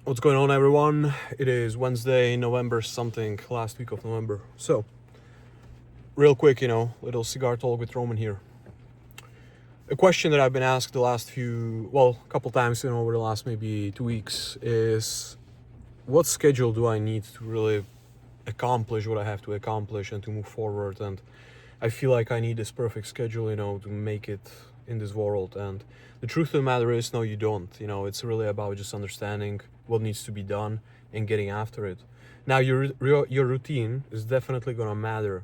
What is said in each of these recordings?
What's going on, everyone? It is Wednesday, November something, last week of November. So, real quick, little cigar talk with Roman here. A question that I've been asked the last a couple times, over the last maybe 2 weeks is what schedule do I need to really accomplish what I have to accomplish and to move forward? And I feel like I need this perfect schedule, to make it in this world. And the truth of the matter is, no, you don't. It's really about just understanding what needs to be done and getting after it. Now, your routine is definitely gonna matter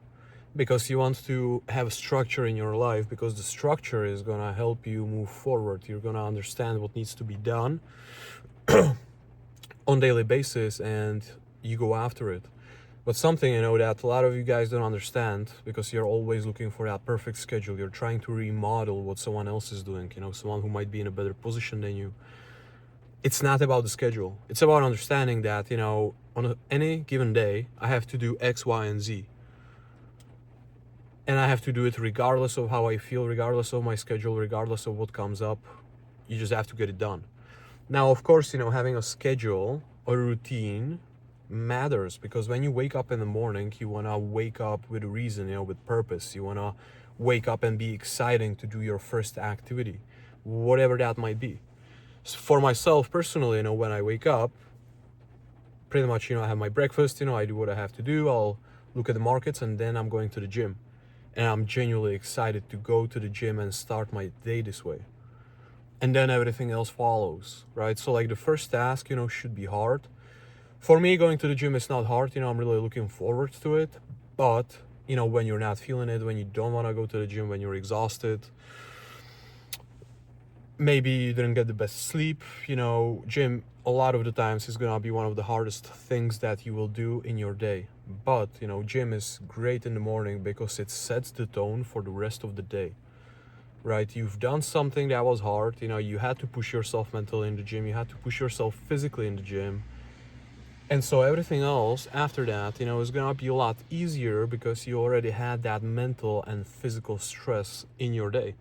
because you want to have a structure in your life, because the structure is gonna help you move forward. You're gonna understand what needs to be done on daily basis, and you go after it. But something that a lot of you guys don't understand, because you're always looking for that perfect schedule. You're trying to remodel what someone else is doing, someone who might be in a better position than you. It's not about the schedule. It's about understanding that, on any given day, I have to do X, Y, and Z. And I have to do it regardless of how I feel, regardless of my schedule, regardless of what comes up. You just have to get it done. Now, of course, having a schedule or routine matters, because when you wake up in the morning, you want to wake up with a reason, with purpose. You want to wake up and be exciting to do your first activity, whatever that might be. So for myself personally, when I wake up, pretty much, I have my breakfast, I do what I have to do. I'll look at the markets, and then I'm going to the gym. And I'm genuinely excited to go to the gym and start my day this way. And then everything else follows, right? So like the first task, should be hard. For me, going to the gym is not hard. I'm really looking forward to it. But, when you're not feeling it, when you don't want to go to the gym, when you're exhausted, maybe you didn't get the best sleep, gym a lot of the times is going to be one of the hardest things that you will do in your day. But, gym is great in the morning because it sets the tone for the rest of the day. Right? You've done something that was hard. You had to push yourself mentally in the gym. You had to push yourself physically in the gym. And so everything else after that, is going to be a lot easier because you already had that mental and physical stress in your day.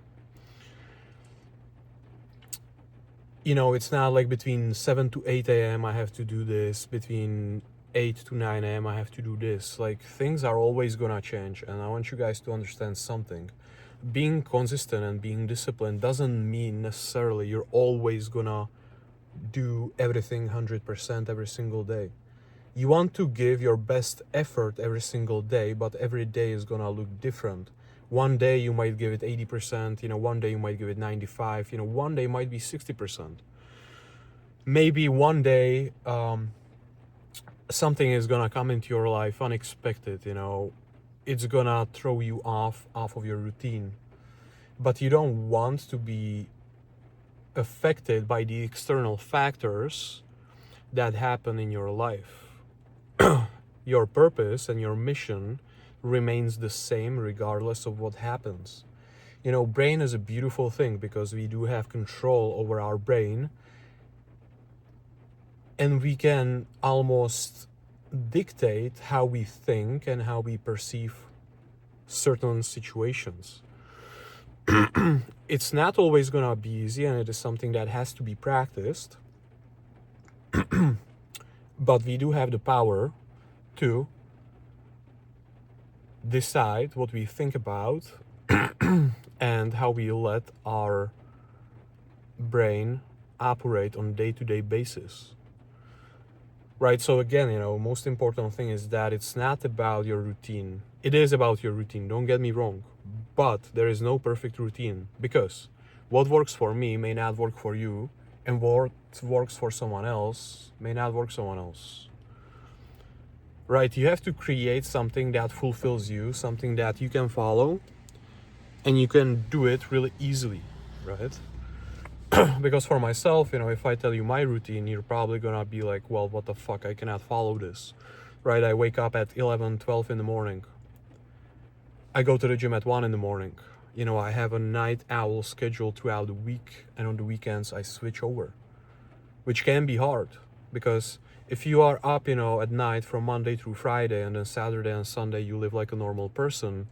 It's not like between 7 to 8 a.m. I have to do this. Between 8 to 9 a.m. I have to do this. Like, things are always going to change. And I want you guys to understand something. Being consistent and being disciplined doesn't mean necessarily you're always gonna do everything 100% every single day. You want to give your best effort every single day, but every day is gonna look different. One day you might give it 80%, one day you might give it 95%, one day might be 60%. Maybe one day something is gonna come into your life unexpected, it's gonna throw you off of your routine. But you don't want to be affected by the external factors that happen in your life. Your purpose and your mission remains the same regardless of what happens. Brain is a beautiful thing because we do have control over our brain, and we can almost dictate how we think and how we perceive certain situations. It's not always gonna be easy, and it is something that has to be practiced. But we do have the power to decide what we think about and how we let our brain operate on a day-to-day basis. Right? So again, most important thing is that it's not about your routine. It is about your routine, don't get me wrong. But there is no perfect routine, because what works for me may not work for you, and what works for someone else may not work for someone else. Right? You have to create something that fulfills you, something that you can follow, and you can do it really easily, right? Because for myself, if I tell you my routine, you're probably gonna be like, well, what the fuck, I cannot follow this, right? I wake up at 11, 12 in the morning. I go to the gym at 1 in the morning. I have a night owl schedule throughout the week, and on the weekends I switch over, which can be hard, because if you are up, at night from Monday through Friday, and then Saturday and Sunday you live like a normal person,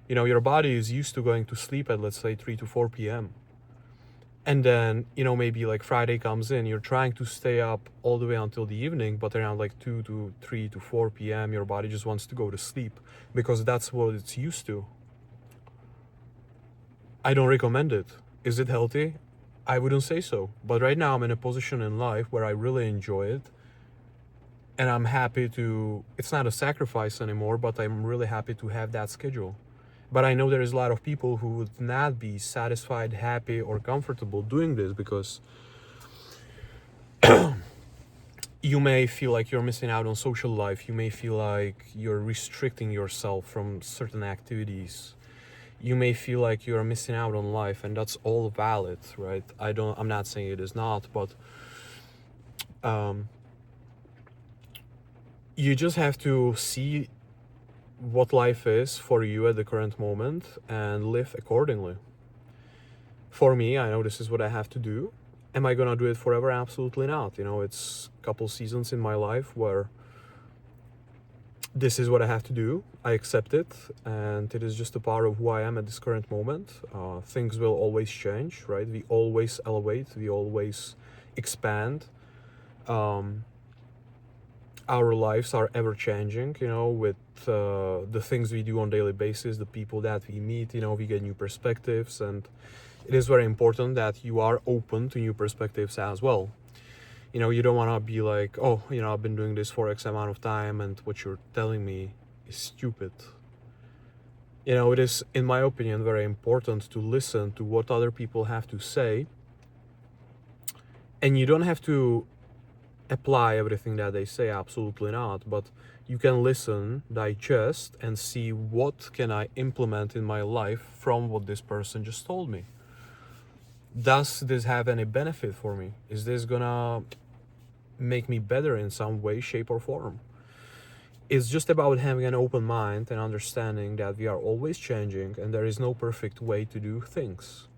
your body is used to going to sleep at, let's say, 3 to 4 p.m. And then, maybe like Friday comes in, you're trying to stay up all the way until the evening, but around like 2 to 3 to 4 p.m., your body just wants to go to sleep because that's what it's used to. I don't recommend it. Is it healthy? I wouldn't say so. But right now I'm in a position in life where I really enjoy it. And I'm happy to, it's not a sacrifice anymore, but I'm really happy to have that schedule. But I know there is a lot of people who would not be satisfied, happy, or comfortable doing this because you may feel like you're missing out on social life. You may feel like you're restricting yourself from certain activities. You may feel like you're missing out on life, and that's all valid, right? I'm not saying it is not, but you just have to see what life is for you at the current moment and live accordingly. For me, I know this is what I have to do. Am I gonna do it forever? Absolutely not. It's a couple seasons in my life where this is what I have to do. I accept it, and it is just a part of who I am at this current moment. Things will always change, right? We always elevate, we always expand. Our lives are ever changing, with the things we do on daily basis, the people that we meet, we get new perspectives, and it is very important that you are open to new perspectives as well. You don't want to be like, oh, I've been doing this for X amount of time and what you're telling me is stupid. It is, in my opinion, very important to listen to what other people have to say, and you don't have to apply everything that they say, absolutely not, but you can listen, digest, and see what can I implement in my life from what this person just told me. Does this have any benefit for me? Is this gonna make me better in some way, shape, or form? It's just about having an open mind and understanding that we are always changing and there is no perfect way to do things.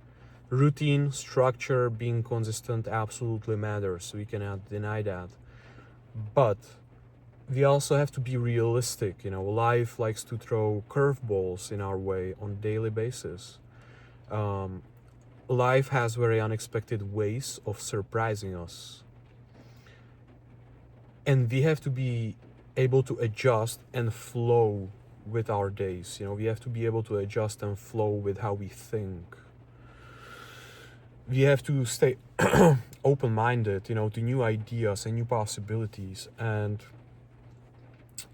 Routine, structure, being consistent absolutely matters. We cannot deny that. But we also have to be realistic. Life likes to throw curveballs in our way on a daily basis. Life has very unexpected ways of surprising us. And we have to be able to adjust and flow with our days. We have to be able to adjust and flow with how we think. We have to stay open-minded, to new ideas and new possibilities, and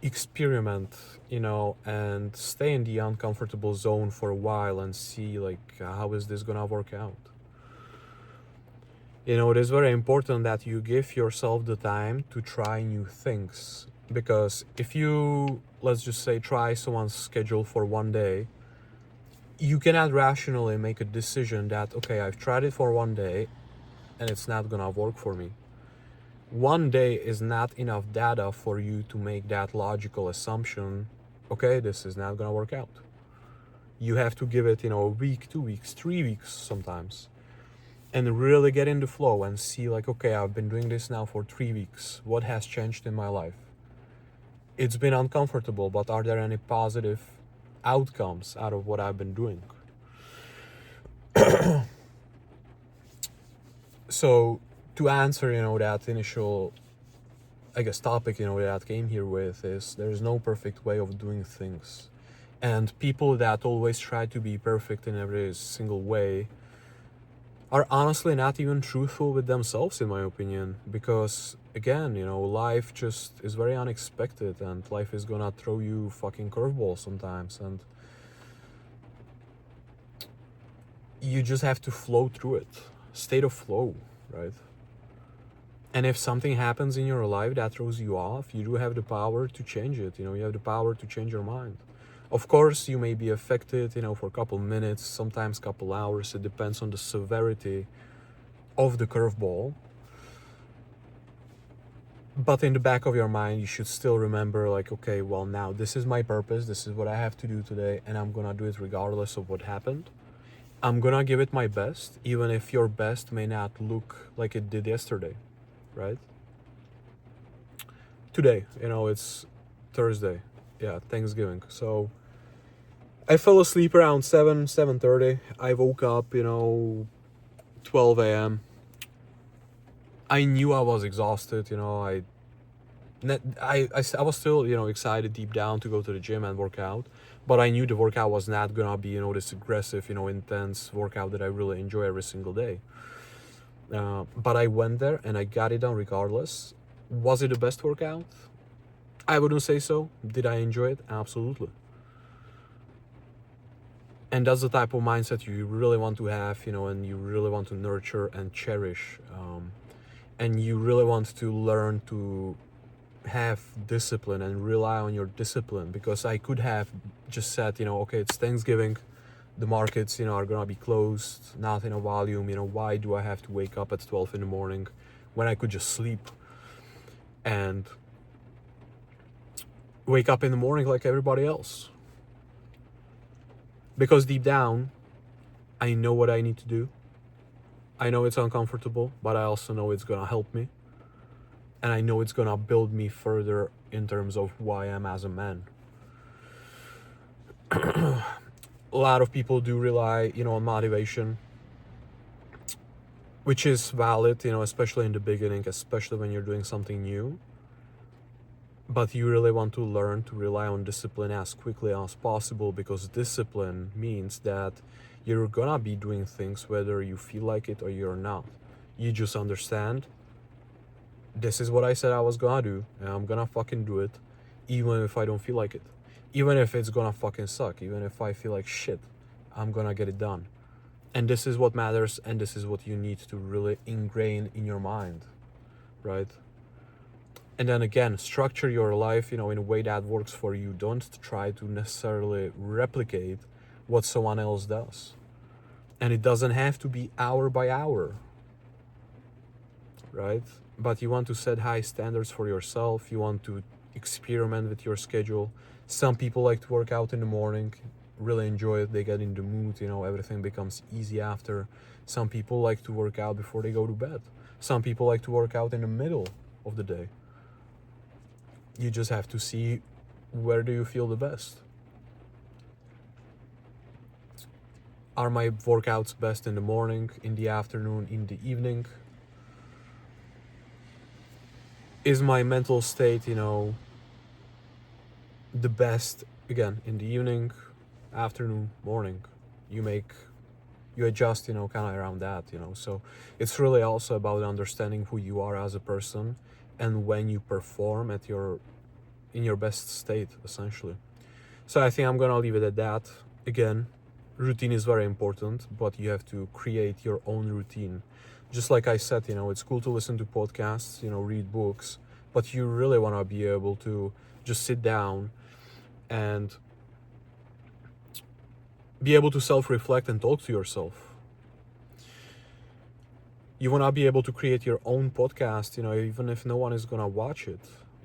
experiment, and stay in the uncomfortable zone for a while and see how is this gonna work out. It is very important that you give yourself the time to try new things, because if you, let's just say, try someone's schedule for one day, you cannot rationally make a decision that, okay, I've tried it for one day and it's not gonna work for me. One day is not enough data for you to make that logical assumption, okay, this is not gonna work out. You have to give it, a week, 2 weeks, 3 weeks sometimes, and really get in the flow and see okay, I've been doing this now for 3 weeks. What has changed in my life? It's been uncomfortable, but are there any positive outcomes out of what I've been doing? So to answer, that initial, I guess, topic, that came here with is there's no perfect way of doing things. And people that always try to be perfect in every single way are honestly not even truthful with themselves, in my opinion, because again, life just is very unexpected, and life is gonna throw you fucking curveballs sometimes, and you just have to flow through it. State of flow, right? And if something happens in your life that throws you off, you do have the power to change it. You have the power to change your mind. Of course, you may be affected, for a couple minutes, sometimes couple hours. It depends on the severity of the curveball. But in the back of your mind, you should still remember okay, well, now this is my purpose. This is what I have to do today, and I'm gonna do it regardless of what happened. I'm gonna give it my best, even if your best may not look like it did yesterday, right? Today, it's Thursday. Yeah, Thanksgiving. So I fell asleep around 7:30. I woke up, 12 a.m. I knew I was exhausted, I was still, excited deep down to go to the gym and work out, but I knew the workout was not gonna be, this aggressive, intense workout that I really enjoy every single day. But I went there and I got it done regardless. Was it the best workout? I wouldn't say so. Did I enjoy it? Absolutely. And that's the type of mindset you really want to have, and you really want to nurture and cherish. And you really want to learn to have discipline and rely on your discipline, because I could have just said, okay, it's Thanksgiving, the markets, are gonna be closed, not in a volume, why do I have to wake up at 12 in the morning when I could just sleep and wake up in the morning like everybody else? Because deep down, I know what I need to do. I know it's uncomfortable, but I also know it's gonna help me. And I know it's gonna build me further in terms of who I am as a man. A lot of people do rely, on motivation, which is valid, especially in the beginning, especially when you're doing something new. But you really want to learn to rely on discipline as quickly as possible, because discipline means that you're gonna be doing things whether you feel like it or you're not. You just understand, this is what I said I was gonna do, and I'm gonna fucking do it, even if I don't feel like it. Even if it's gonna fucking suck, even if I feel like shit, I'm gonna get it done. And this is what matters, and this is what you need to really ingrain in your mind, right? And then again, structure your life, in a way that works for you. Don't try to necessarily replicate what someone else does. And it doesn't have to be hour by hour, right? But you want to set high standards for yourself. You want to experiment with your schedule. Some people like to work out in the morning, really enjoy it. They get in the mood, everything becomes easy after. Some people like to work out before they go to bed. Some people like to work out in the middle of the day. You just have to see, where do you feel the best? Are my workouts best in the morning, in the afternoon, in the evening? Is my mental state, the best, again, in the evening, afternoon, morning? You adjust, kind of around that, So it's really also about understanding who you are as a person, and when you perform in your best state, essentially. So I think I'm gonna leave it at that. Again, routine is very important, but you have to create your own routine. Just like I said, it's cool to listen to podcasts, read books, but you really want to be able to just sit down and be able to self-reflect and talk to yourself. You want to be able to create your own podcast, even if no one is gonna watch it,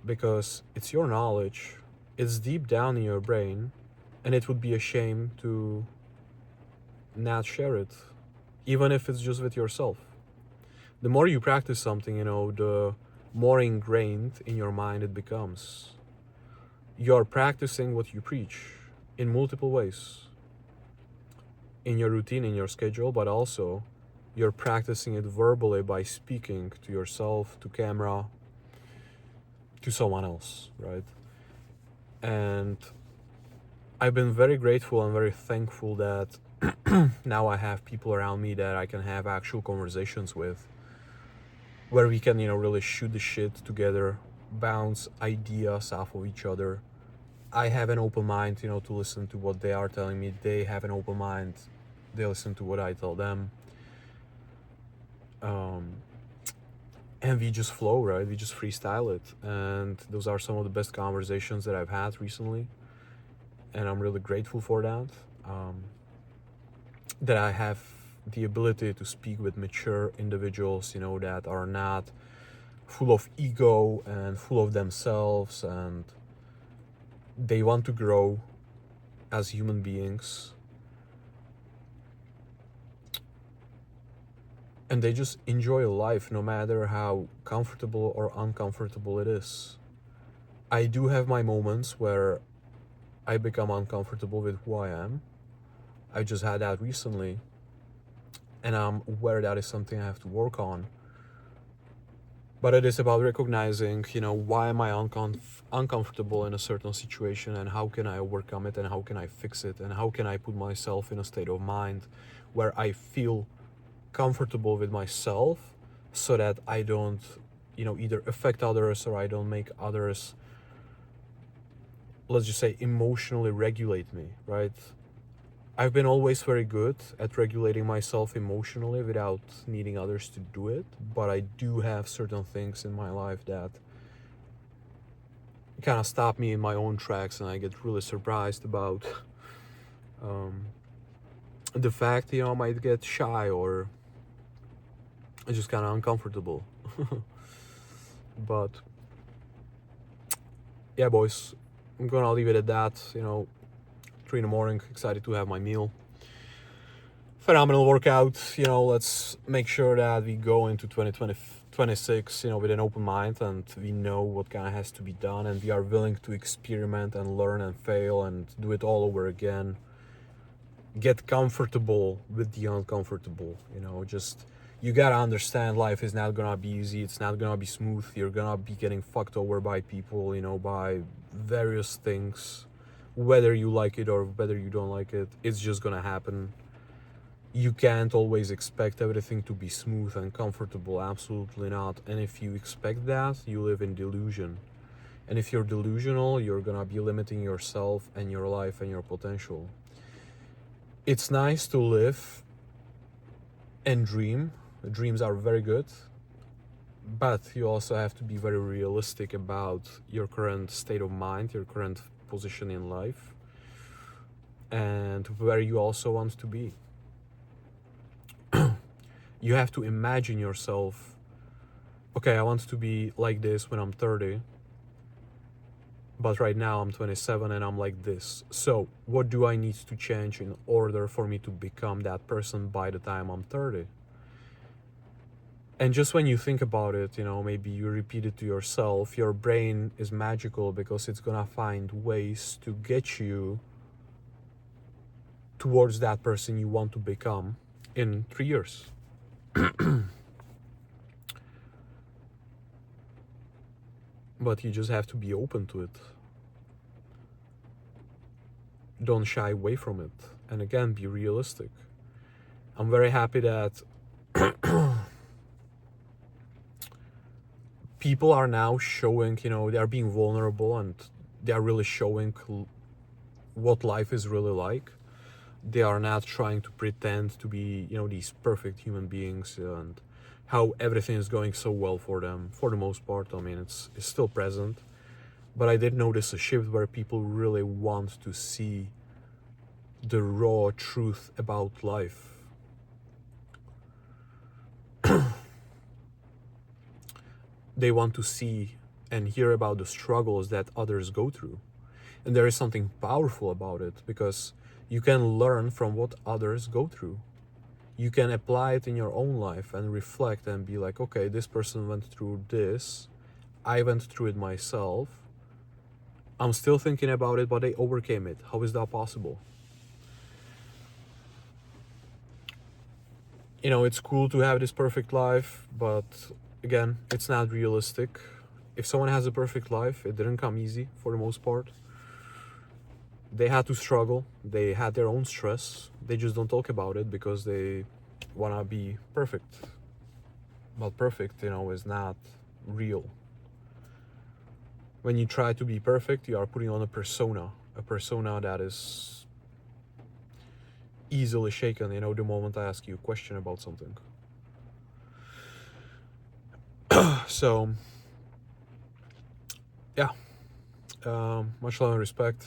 because it's your knowledge, it's deep down in your brain, and it would be a shame to not share it, even if it's just with yourself. The more you practice something, the more ingrained in your mind it becomes. You're practicing what you preach in multiple ways. In your routine, in your schedule, but also you're practicing it verbally by speaking to yourself, to camera, to someone else, right? And I've been very grateful and very thankful that now I have people around me that I can have actual conversations with, where we can, really shoot the shit together, bounce ideas off of each other. I have an open mind, to listen to what they are telling me. They have an open mind. They listen to what I tell them. And we just flow, right? We just freestyle it. And those are some of the best conversations that I've had recently. And I'm really grateful for that. That I have the ability to speak with mature individuals, that are not full of ego and full of themselves, and they want to grow as human beings. And they just enjoy life no matter how comfortable or uncomfortable it is. I do have my moments where I become uncomfortable with who I am. I just had that recently. and I'm aware that is something I have to work on. But it is about recognizing, why am I uncomfortable in a certain situation, and how can I overcome it, and how can I fix it, and how can I put myself in a state of mind where I feel comfortable with myself, so that I don't, either affect others, or I don't make others, let's just say, emotionally regulate me, right? I've been always very good at regulating myself emotionally without needing others to do it, but I do have certain things in my life that kind of stop me in my own tracks, and I get really surprised about the fact, I might get shy or just kind of uncomfortable. But yeah, boys, I'm gonna leave it at that. 3 in the morning, excited to have my meal. Phenomenal workout. Let's make sure that we go into 2026, with an open mind, and we know what kind of has to be done, and we are willing to experiment and learn and fail and do it all over again. Get comfortable with the uncomfortable. Just, you gotta understand, life is not gonna be easy. It's not gonna be smooth. You're gonna be getting fucked over by people, by various things, whether you like it or whether you don't like it. It's just gonna happen. You can't always expect everything to be smooth and comfortable. Absolutely not. And if you expect that, you live in delusion. And if you're delusional, you're gonna be limiting yourself and your life and your potential. It's nice to live and dream. Dreams are very good, but you also have to be very realistic about your current state of mind, your current position in life, and where you also want to be. You have to imagine yourself, okay, I want to be like this when I'm 30, but right now I'm 27 and I'm like this. So what do I need to change in order for me to become that person by the time I'm 30? And just when you think about it, maybe you repeat it to yourself, your brain is magical because it's gonna find ways to get you towards that person you want to become in 3 years. But you just have to be open to it. Don't shy away from it. And again, be realistic. I'm very happy that people are now showing, they are being vulnerable, and they are really showing what life is really like. They are not trying to pretend to be, these perfect human beings, and how everything is going so well for them. For the most part, I mean, it's still present. But I did notice a shift where people really want to see the raw truth about life. They want to see and hear about the struggles that others go through. And there is something powerful about it, because you can learn from what others go through. You can apply it in your own life and reflect and be like, okay, this person went through this. I went through it myself. I'm still thinking about it, but they overcame it. How is that possible? It's cool to have this perfect life, but again, it's not realistic. If someone has a perfect life, it didn't come easy for the most part. They had to struggle. They had their own stress. They just don't talk about it because they want to be perfect. But perfect, is not real. When you try to be perfect, you are putting on a persona that is easily shaken, the moment I ask you a question about something. So, yeah, much love and respect.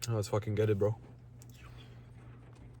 Let's fucking get it, bro.